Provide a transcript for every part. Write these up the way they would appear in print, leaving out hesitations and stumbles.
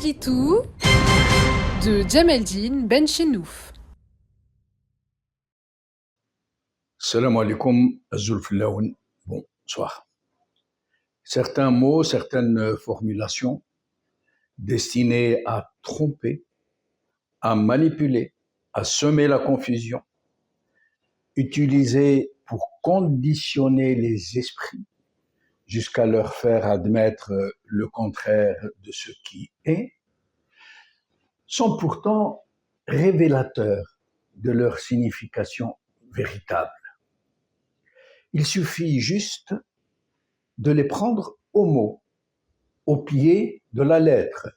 Guitou de Djemeldine Benchenouf. Salam alaikum, Azul Filaoun. Bonsoir. Certains mots, certaines formulations destinées à tromper, à manipuler, à semer la confusion, utilisés pour conditionner les esprits jusqu'à leur faire admettre le contraire de ce qui est, sont pourtant révélateurs de leur signification véritable. Il suffit juste de les prendre au mot, au pied de la lettre,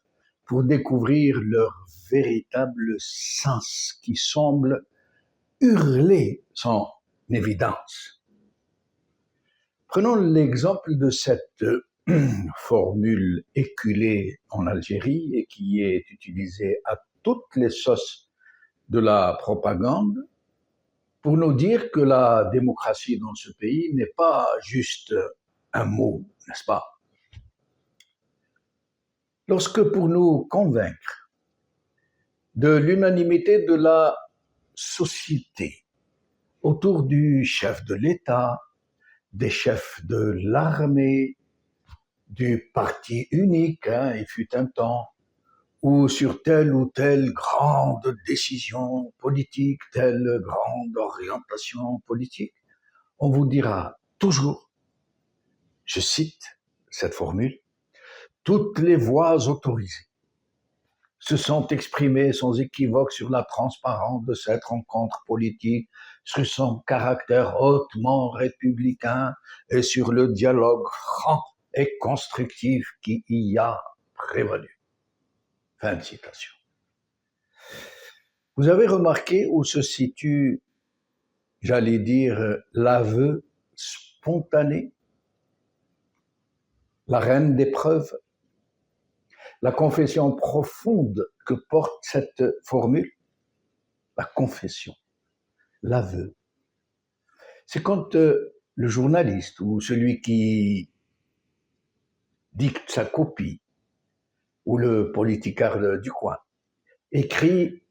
pour découvrir leur véritable sens qui semble hurler son évidence. Prenons l'exemple de cette formule éculée en Algérie et qui est utilisée à toutes les sauces de la propagande pour nous dire que la démocratie dans ce pays n'est pas juste un mot, n'est-ce pas? Lorsque pour nous convaincre de l'unanimité de la société autour du chef de l'État, des chefs de l'armée, du parti unique, il fut un temps, ou sur telle ou telle grande décision politique, telle grande orientation politique, on vous dira toujours, je cite cette formule, toutes les voix autorisées se sont exprimées sans équivoque sur la transparence de cette rencontre politique, sur son caractère hautement républicain et sur le dialogue franc et constructif qui y a prévalu. Fin de citation. Vous avez remarqué où se situe, j'allais dire, l'aveu spontané, la reine des preuves, la confession profonde que porte cette formule, la confession, l'aveu. C'est quand le journaliste ou celui qui dicte sa copie ou le politicard du coin écrit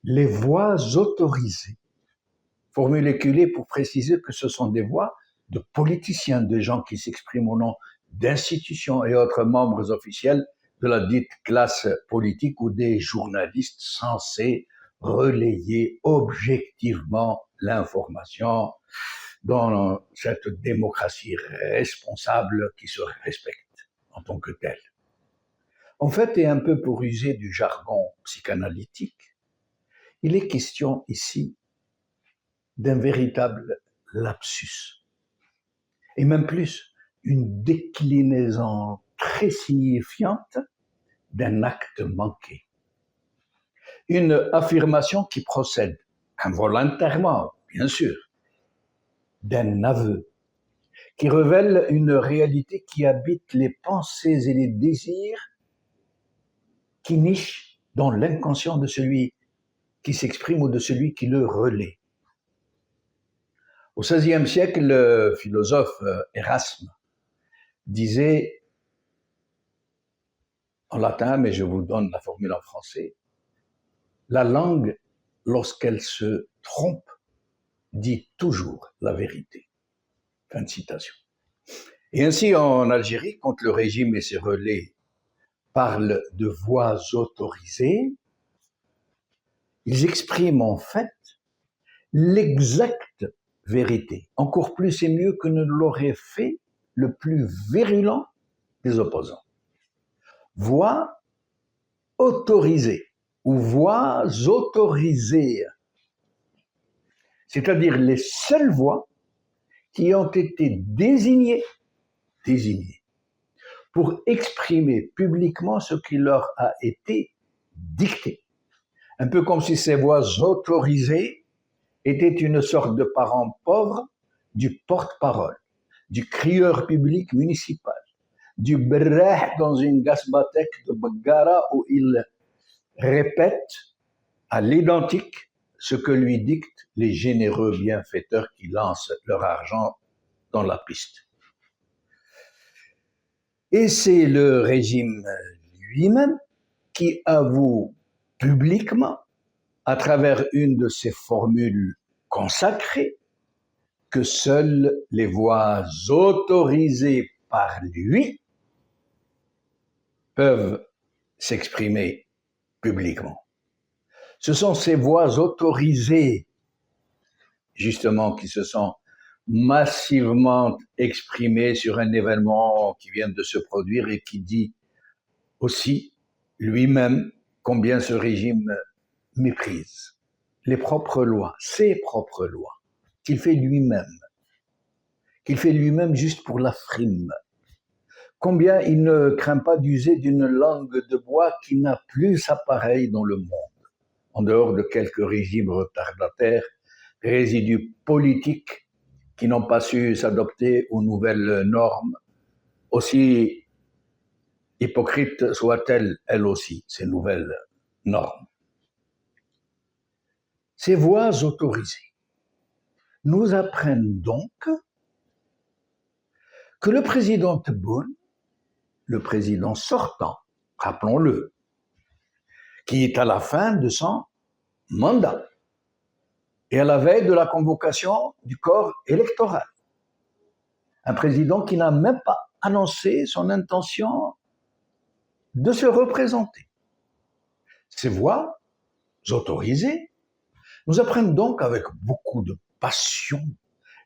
les voix autorisées, formule éculée pour préciser que ce sont des voix de politiciens, de gens qui s'expriment au nom d'institutions et autres membres officiels de la dite classe politique ou des journalistes censés relayer objectivement l'information dans cette démocratie responsable qui se respecte en tant que telle. En fait, et un peu pour user du jargon psychanalytique, il est question ici d'un véritable lapsus, et même plus, une déclinaison très signifiante d'un acte manqué. Une affirmation qui procède, involontairement, bien sûr, d'un aveu, qui révèle une réalité qui habite les pensées et les désirs qui nichent dans l'inconscient de celui qui s'exprime ou de celui qui le relaie. Au XVIe siècle, le philosophe Erasme disait en latin, mais je vous donne la formule en français, la langue, lorsqu'elle se trompe, dit toujours la vérité. Fin de citation. Et ainsi, en Algérie, quand le régime et ses relais parlent de voix autorisées, ils expriment en fait l'exacte vérité, encore plus et mieux que ne l'aurait fait le plus virulent des opposants. Voix autorisées ou voix autorisées, c'est-à-dire les seules voix qui ont été désignées pour exprimer publiquement ce qui leur a été dicté. Un peu comme si ces voix autorisées étaient une sorte de parent pauvre du porte-parole, du crieur public municipal, du breh dans une gasbathèque de Bagara où il répète à l'identique ce que lui dictent les généreux bienfaiteurs qui lancent leur argent dans la piste. Et c'est le régime lui-même qui avoue publiquement, à travers une de ses formules consacrées, que seules les voix autorisées par lui peuvent s'exprimer publiquement. Ce sont ces voix autorisées, justement, qui se sont massivement exprimées sur un événement qui vient de se produire et qui dit aussi lui-même combien ce régime méprise les propres lois, ses propres lois, qu'il fait lui-même juste pour la frime. Combien il ne craint pas d'user d'une langue de bois qui n'a plus sa pareille dans le monde, en dehors de quelques régimes retardataires, résidus politiques qui n'ont pas su s'adapter aux nouvelles normes, aussi hypocrites soient-elles, elles aussi, ces nouvelles normes. Ces voix autorisées nous apprennent donc que le président Tebboune, le président sortant, rappelons-le, qui est à la fin de son mandat et à la veille de la convocation du corps électoral, un président qui n'a même pas annoncé son intention de se représenter. Ces voix autorisées nous apprennent donc avec beaucoup de passion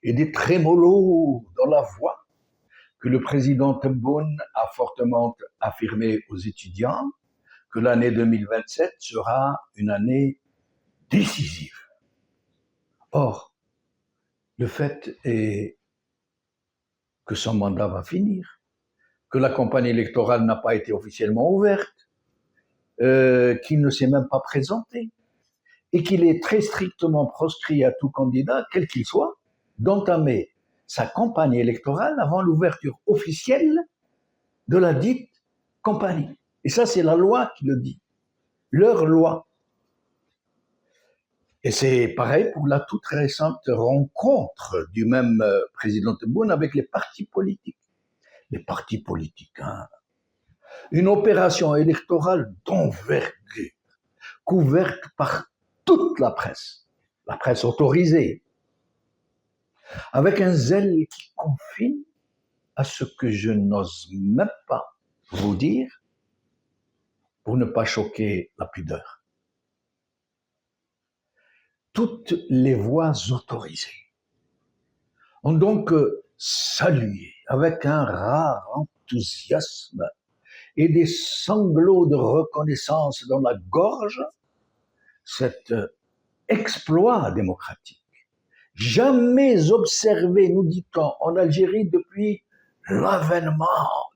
et des trémolos dans la voix que le président Tebboune a fortement affirmé aux étudiants que l'année 2027 sera une année décisive. Or, le fait est que son mandat va finir, que la campagne électorale n'a pas été officiellement ouverte, qu'il ne s'est même pas présenté, et qu'il est très strictement proscrit à tout candidat, quel qu'il soit, d'entamer sa campagne électorale avant l'ouverture officielle de la dite campagne. Et ça, c'est la loi qui le dit, leur loi. Et c'est pareil pour la toute récente rencontre du même président Tebboune avec les partis politiques. Les partis politiques, hein. Une opération électorale d'envergure, couverte par toute la presse autorisée, avec un zèle qui confine à ce que je n'ose même pas vous dire pour ne pas choquer la pudeur. Toutes les voix autorisées ont donc salué avec un rare enthousiasme et des sanglots de reconnaissance dans la gorge cet exploit démocratique, jamais observé, nous dit-on, en Algérie depuis l'avènement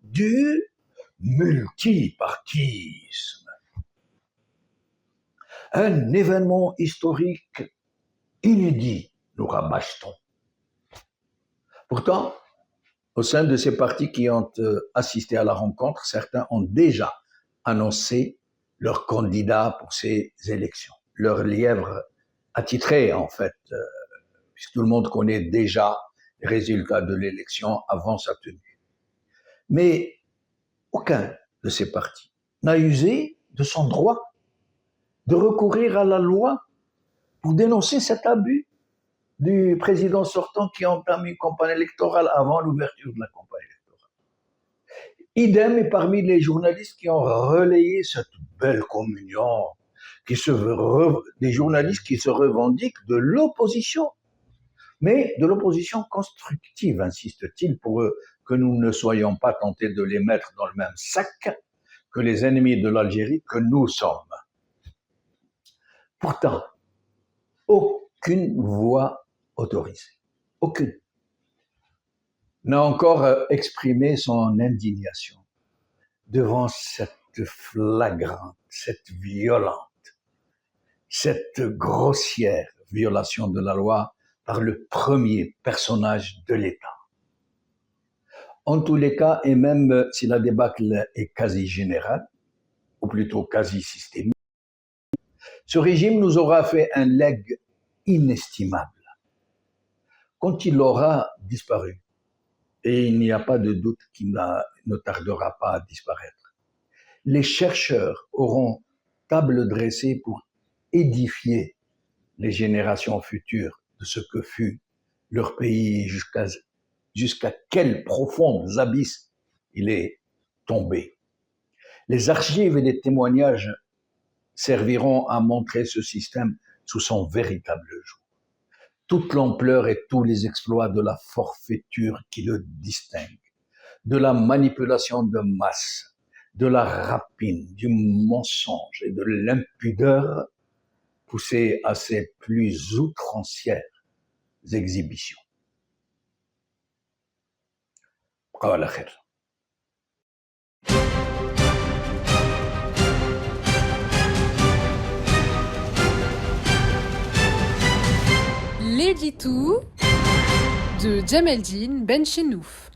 du multipartisme. Un événement historique inédit, nous rabâche-t-on. Pourtant, au sein de ces partis qui ont assisté à la rencontre, certains ont déjà annoncé leurs candidats pour ces élections, leur lièvre attitré en fait, puisque tout le monde connaît déjà les résultats de l'élection avant sa tenue. Mais aucun de ces partis n'a usé de son droit de recourir à la loi pour dénoncer cet abus du président sortant qui entame une campagne électorale avant l'ouverture de la campagne électorale. Idem est parmi les journalistes qui ont relayé cette belle communion, des journalistes qui se revendiquent de l'opposition, mais de l'opposition constructive, insiste-t-il, pour que nous ne soyons pas tentés de les mettre dans le même sac que les ennemis de l'Algérie que nous sommes. Pourtant, aucune voix autorisée, aucune, n'a encore exprimé son indignation devant cette flagrante, cette violente, cette grossière violation de la loi par le premier personnage de l'État. En tous les cas, et même si la débâcle est quasi générale, ou plutôt quasi systémique, ce régime nous aura fait un legs inestimable. Quand il aura disparu, et il n'y a pas de doute qu'il ne tardera pas à disparaître, Les chercheurs auront table dressée pour édifier les générations futures de ce que fut leur pays, jusqu'à quels profonds abysses il est tombé. Les archives et les témoignages serviront à montrer ce système sous son véritable jour. Toute l'ampleur et tous les exploits de la forfaiture qui le distingue, de la manipulation de masse, de la rapine, du mensonge et de l'impudeur poussés à ses plus outrancières exhibitions. بقاو على خير. L'édito de Djemeldine Benchenouf.